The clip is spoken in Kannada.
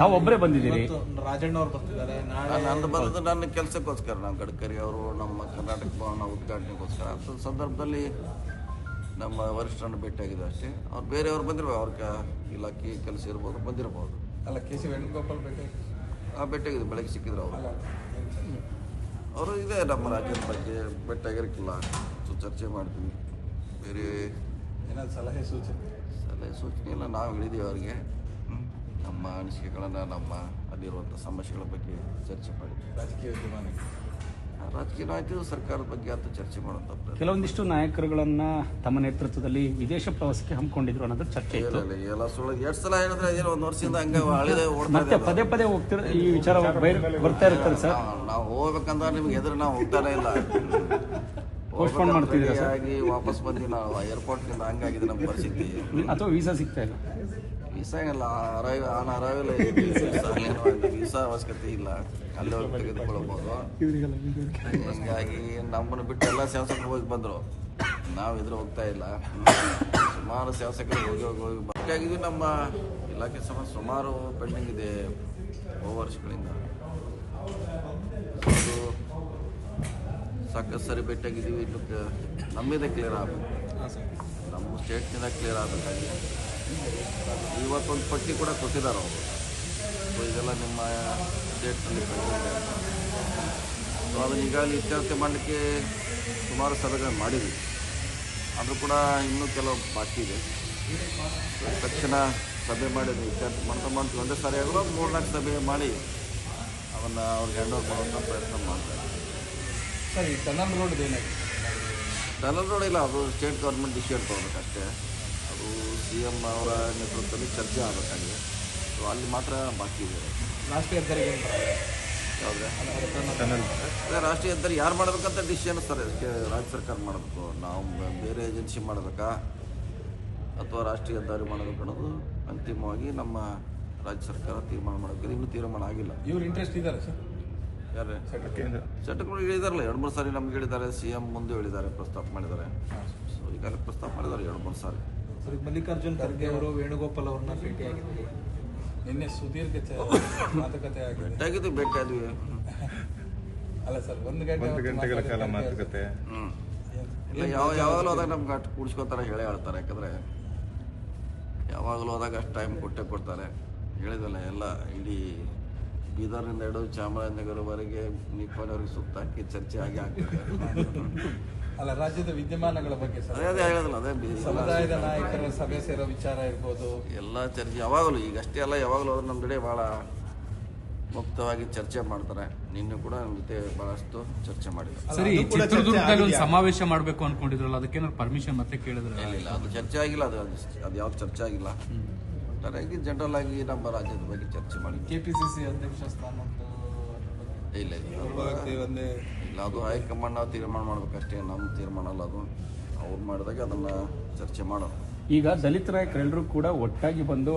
ತಾವು ಒಬ್ಬರೇ ಬಂದಿದ್ದೀರಿ? ರಾಜಣ್ಣ ಅವ್ರು ಬರ್ತಿದ್ದಾರೆ ನಾಳೆ. ನಂದು ಬಂದದ್ದು ನನ್ನ ಕೆಲಸಕ್ಕೋಸ್ಕರ, ನಾವು ಗಡ್ಕರಿ ಅವರು ನಮ್ಮ ಕರ್ನಾಟಕ ಭವನ ಉದ್ಘಾಟನೆಗೋಸ್ಕರ. ಅಂಥ ಸಂದರ್ಭದಲ್ಲಿ ನಮ್ಮ ವರಿಷ್ಠರನ್ನು ಭೇಟಿಯಾಗಿದೆ ಅಷ್ಟೇ. ಅವ್ರು ಬೇರೆಯವ್ರು ಬಂದಿರ್ಬೋದು, ಅವ್ರ ಇಲಾಖೆ ಕೆಲಸ ಇರ್ಬೋದು, ಬಂದಿರ್ಬೋದು. ಅಲ್ಲ, ಕೆ.ಸಿ. ವೇಣುಗೋಪಾಲ್ ಭೇಟಿಯಾಗಿದೆ, ಬೆಳಗ್ಗೆ ಸಿಕ್ಕಿದ್ರು ಅವರು ಇದೆ ನಮ್ಮ ರಾಜ್ಯದ ಬಗ್ಗೆ ಭೇಟಿಯಾಗಿರಕ್ಕಿಲ್ಲ. ಚರ್ಚೆ ಮಾಡ್ತೀವಿ. ಬೇರೆ ಏನಾದ್ರು ಸಲಹೆ ಸೂಚನೆ ಇಲ್ಲ, ನಾವು ಹೇಳಿದ್ದೀವಿ ಅವ್ರಿಗೆ. ನಮ್ಮ ಅನಿಸಿಕೆಗಳನ್ನು, ನಮ್ಮ ಅಲ್ಲಿರುವಂಥ ಸಮಸ್ಯೆಗಳ ಬಗ್ಗೆ ಚರ್ಚೆ ಮಾಡಿದ್ವಿ. ರಾಜಕೀಯ ನಾಯಕರು ಸರ್ಕಾರದ ಬಗ್ಗೆ ಅಂತ ಚರ್ಚೆ ಮಾಡುವಂಥ ಕೆಲವೊಂದಿಷ್ಟು ನಾಯಕರುಗಳನ್ನ ತಮ್ಮ ನೇತೃತ್ವದಲ್ಲಿ ವಿದೇಶ ಪ್ರವಾಸಕ್ಕೆ ಹಮ್ಮಿಕೊಂಡಿದ್ರು ಅನ್ನೋದು ಚರ್ಚೆ ಇತ್ತು. ಎಲ್ಲ ಸುಳ್ಳು. ಎರಡು ಸಲ ಹೇಳಿದ್ರೆ ಏನೋ ಒಂದು ವರ್ಷದಿಂದ ಹಂಗೆ ಹಳಿದೆ ಮತ್ತೆ ಪದೇ ಪದೇ ಹೋಗ್ತಿರ ಈ ವಿಚಾರ ಬರ್ತಾ ಇರ್ತಾರೆ ಸರ್. ನಾವು ಹೋಗ್ಬೇಕಂದ್ರೆ ನಿಮ್ಗೆ ಎದುರು ನಾವು ಹೋಗ್ತಾನೆ ಇಲ್ಲ, ಪೋಸ್ಟ್ಪೋನ್ ಮಾಡ್ತಿದ್ದೀರಾ ಸರ್? ಆಗಿ ವಾಪಸ್ ಬಂದು ನಾವು ಏರ್ಪೋರ್ಟ್ನಿಂದ ಹಂಗಾಗಿದೆ ನಮ್ಮ ಪರಿಸ್ಥಿತಿ. ಅಥವಾ ವೀಸಾ ಸಿಗ್ತಾ ಇಲ್ಲ? ವೀಸಾ ಇಲ್ಲ, ಅರೈವಲ್ ವೀಸಾ ಅವಶ್ಯಕತೆ ಇಲ್ಲ, ಅಲ್ಲೇ ಹೋಗಿ ತೆಗೆದುಕೊಳ್ಬೋದು. ಹೀಗಾಗಿ ನಮ್ಮನ್ನು ಬಿಟ್ಟು ಎಲ್ಲ ಶಾಸಕರು ಹೋಗಿ ಬಂದರು, ನಾವು ಇದ್ರೆ ಹೋಗ್ತಾ ಇಲ್ಲ. ಸುಮಾರು ಶಾಸಕರು ಹೋಗಿ ಭೇಟಿಯಾಗಿದ್ವಿ. ನಮ್ಮ ಇಲಾಖೆ ಸುಮಾರು ಪೆಂಡಿಂಗ್ ಇದೆ ವರ್ಷಗಳಿಂದ. ಸಾಕಷ್ಟು ಸರಿ ಭೇಟಿಯಾಗಿದ್ದೀವಿ. ಇನ್ನು ನಮ್ಮಿಂದ ಕ್ಲಿಯರ್ ಆಗಬೇಕು, ನಮ್ಮ ಸ್ಟೇಟ್ನಿಂದ ಕ್ಲಿಯರ್ ಆಗಬೇಕಾಗಿ ಇವತ್ತೊಂದು ಪಟ್ಟಿ ಕೂಡ ಕೊಟ್ಟಿದ್ದಾರೆ ಅವರು. ಸೊ ಇದೆಲ್ಲ ನಿಮ್ಮ ಸ್ಟೇಟ್ನಲ್ಲಿ ಪೆಂಡಿಂಗ್ ಇದೆ. ಸೊ ಅದನ್ನು ಈಗಾಗಲೇ ಇತ್ಯರ್ಥ ಮಾಡಲಿಕ್ಕೆ ಸುಮಾರು ಸಭೆಗಳನ್ನು ಮಾಡಿದ್ವಿ, ಆದರೂ ಕೂಡ ಇನ್ನೂ ಕೆಲವು ಬಾಕಿ ಇದೆ. ತಕ್ಷಣ ಸಭೆ ಮಾಡಿದ್ವಿ, ಇತ್ಯರ್ಥ ಮಾಡ್ತಾ ಒಂದೇ ಸಾರಿ ಆಗಲು 3-4 ಸಭೆ ಮಾಡಿ ಅದನ್ನು ಅವ್ರಿಗೆ ಹ್ಯಾಂಡ್ ಓವರ್ ಮಾಡುವಂಥ ಪ್ರಯತ್ನ ಮಾಡ್ತಾರೆ. ಸರ್, ಈ ಟನಲ್ ರೋಡ್ ಏನಾಗಿದೆ? ಟನಲ್ ರೋಡ್ ಇಲ್ಲ, ಅದು ಸ್ಟೇಟ್ ಗೌರ್ಮೆಂಟ್ ಡಿಸಿಷನ್ ತೊಗೊಬೇಕಷ್ಟೇ. ಅದು CM ಅವರ ನೇತೃತ್ವದಲ್ಲಿ ಚರ್ಚೆ ಆಗಬೇಕಾಗಿದೆ. ಸೊ ಅಲ್ಲಿ ಮಾತ್ರ ಬಾಕಿ ಇದೆ. ರಾಷ್ಟ್ರೀಯ ಹೆದ್ದಾರಿಗೆ ಯಾವುದೇ ರಾಷ್ಟ್ರೀಯ ಹೆದ್ದಾರಿ ಯಾರು ಮಾಡಬೇಕಂತ ಡಿಸಿಷನ್ ಸರ್ ರಾಜ್ಯ ಸರ್ಕಾರ ಮಾಡಬೇಕು. ನಾವು ಬೇರೆ ಏಜೆನ್ಸಿ ಮಾಡಬೇಕಾ ಅಥವಾ ರಾಷ್ಟ್ರೀಯ ಹೆದ್ದಾರಿ ಮಾಡಬೇಕು ಅನ್ನೋದು ಅಂತಿಮವಾಗಿ ನಮ್ಮ ರಾಜ್ಯ ಸರ್ಕಾರ ತೀರ್ಮಾನ ಮಾಡಬೇಕು. ಇನ್ನೂ ತೀರ್ಮಾನ ಆಗಿಲ್ಲ. ಇವ್ರು ಇಂಟ್ರೆಸ್ಟ್ ಇದ್ದಾರೆ ಸರ್? ಯಾರೇ ಚಟಗಳು ಹೇಳಿದಾರಲ್ಲ, 2-3 ಸಾರಿ ನಮ್ಗೆ ಹೇಳಿದ್ದಾರೆ. CM ಮುಂದೆ ಹೇಳಿದ್ದಾರೆ, ಪ್ರಸ್ತಾಪ ಮಾಡಿದ್ದಾರೆ. ಸೊ ಈಗಾಗಲೇ ಪ್ರಸ್ತಾಪ ಮಾಡಿದ್ದಾರೆ 2-3 ಸಾರಿ. ಸರ್, ಮಲ್ಲಿಕಾರ್ಜುನ್ ಖರ್ಗೆ ಅವರು ವೇಣುಗೋಪಾಲ್ ಅವ್ರನ್ನ ಭೇಟಿಯಾಗಿದ್ದಾರೆ. ನಿನ್ನೆ ಸುದೀರ್ಘ ಮಾತುಕತೆ ಆಗಿದೆ. ಭೇಟಿಯಾದ್ವಿ. ಅಲ್ಲ ಸರ್, 1 ಗಂಟೆಗಳ ಕಾಲ ಮಾತುಕತೆ. ಇಲ್ಲ, ಯಾವಾಗಲೂ ಹೋದಾಗ ನಮ್ಗೆ ಅಷ್ಟು ಕೂಡಿಸ್ಕೊತಾರೆ, ಹೇಳೇ ಹೇಳ್ತಾರೆ. ಯಾಕಂದರೆ ಯಾವಾಗಲೂ ಹೋದಾಗ ಅಷ್ಟು ಟೈಮ್ ಕೊಡ್ತಾರೆ. ಹೇಳಿದಲ್ಲ, ಎಲ್ಲ ಇಡೀ ಬೀದರ್ನಿಂದ ಹಿಡಿದು ಚಾಮರಾಜನಗರವರೆಗೆ ನಿಪ್ಪಾಣಿವರೆಗೆ ಸುತ್ತ ಹಾಕಿ ಚರ್ಚೆ ಆಗ್ತದೆ. ಅಲ್ಲ, ರಾಜ್ಯದ ವಿದ್ಯಮಾನಗಳ ಬಗ್ಗೆ ಅದೇ ಹೇಳೋದಿಲ್ಲ, ಅದೇ ಸಮುದಾಯದ ನಾಯಕರ ಸಭೆ ಸೇರೋ ವಿಚಾರ ಇರ್ಬೋದು, ಎಲ್ಲ ಚರ್ಚೆ ಯಾವಾಗಲೂ, ಈಗ ಅಷ್ಟೇ ಅಲ್ಲ, ಯಾವಾಗಲೂ ಹೋದ್ರೆ ನಮ್ಮ ಕಡೆ ಭಾಳ ಮುಕ್ತವಾಗಿ ಚರ್ಚೆ ಮಾಡ್ತಾರೆ. ನಿನ್ನೆ ಕೂಡ ನಮ್ಮ ಜೊತೆ ಬಹಳಷ್ಟು ಚರ್ಚೆ ಮಾಡಿದ್ರು. ಸರಿ, ಚಿತ್ರದುರ್ಗದಲ್ಲಿ ಒಂದು ಸಮಾವೇಶ ಮಾಡಬೇಕು ಅನ್ಕೊಂಡಿದ್ರಲ್ಲ, ಅದಕ್ಕೇನಾದ್ರು ಪರ್ಮಿಷನ್ ಮತ್ತೆ ಕೇಳಿದ್ರೆ? ಇಲ್ಲ, ಅದು ಚರ್ಚೆ ಆಗಿಲ್ಲ. ಅದು ಯಾವ್ದು ಚರ್ಚೆ ಆಗಿಲ್ಲ. ಒಟ್ಟಾರೆಯಾಗಿ ಜನರಲ್ ಆಗಿ ನಮ್ಮ ರಾಜ್ಯದ ಬಗ್ಗೆ ಚರ್ಚೆ ಮಾಡಿ. KPCC ಅಧ್ಯಕ್ಷ ಸ್ಥಾನ ಇಲ್ಲ, ಅದು ಹೈಕಮಾಂಡ್ ನಾವು ತೀರ್ಮಾನ ಮಾಡ್ಬೇಕಷ್ಟೇ, ನಮ್ಮ ತೀರ್ಮಾನ ಅಲ್ಲ ಅದು. ಅವ್ರು ಮಾಡಿದಾಗ ಅದನ್ನು ಚರ್ಚೆ ಮಾಡೋದು. ಈಗ ದಲಿತ ನಾಯಕರೆಲ್ಲರೂ ಕೂಡ ಒಟ್ಟಾಗಿ ಬಂದು